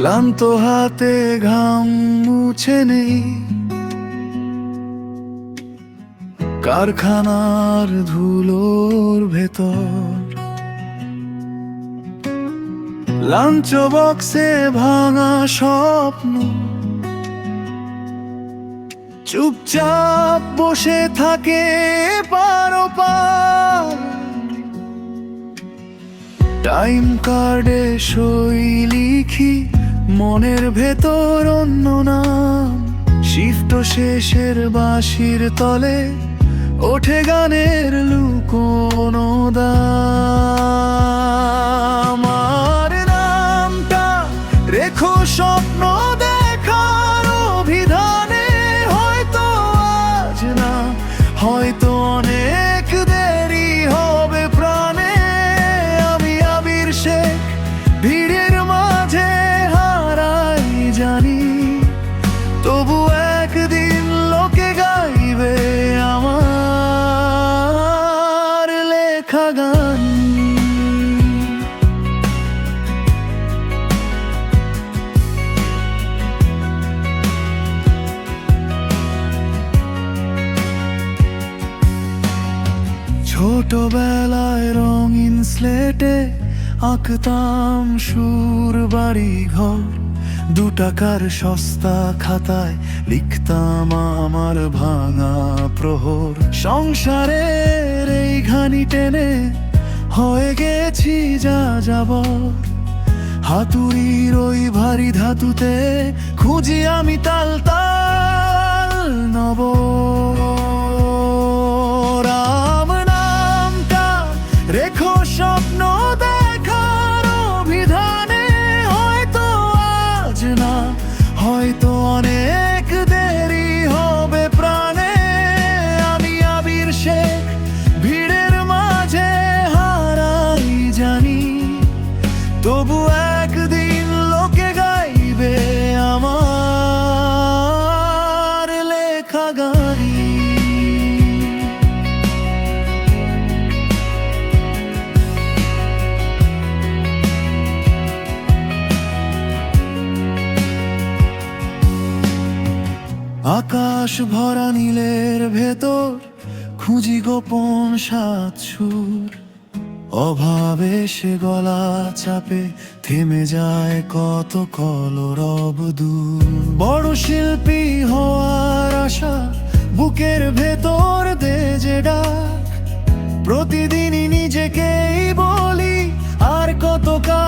ক্লান্ত হাতে ঘাম মুছে নেই, কারখানার ধুলোর ভেতর লাঞ্চ বক্সে ভাঙা স্বপ্ন চুপচাপ বসে থাকে পার। টাইম কার্ডে সই লিখি মনের ভেতর অন্য নাম, শিফট শেষের বাঁশির তলে ওঠে গানের লুকোনো দাম। আমার নামটা রেখো স্বপ্ন দেখার অভিধানে, হয়তো আজ না, হয়তো অনেক দেরি হবে প্রাণে। আমি আবির শেখ ভিড়ের মাঝে হারাই জানি, তবু একদিন লোকে গাইবে আমার লেখা গান। ছোটবেলায় রঙিন স্লেটে আঁকতাম সুর বাড়ি ঘর, 2 টাকার সস্তা খাতায় লিখতাম আমার ভাঙা প্রহর। সংসারের এই ঘানি টেনে হয়ে গেছি যা যাবর, হাতুড়ির ওই ভারী ধাতুতে খুঁজি আমি তাল তাল নব। রাম নামটা রেখো স্বপ্ন দেখার অভিধানে, হয়তো আজ না, হয়তো অনেক দেরি হবে প্রাণে। আমি আবির শেখ ভিড়ের মাঝে হারাই জানি, তবু একদিন লোকে গাইবে আমার লেখা গান। আকাশ ভরা নীলের ভেতর খুঁজি গোপন সাত সুর, অভাবে সে গলা চাপে থেমে যায় কত কলরব দূর। বড় শিল্পী হওয়ার আশা বুকের ভেতর দে যে ডাক, প্রতিদিনই নিজেকেই বলি আর কত কাজ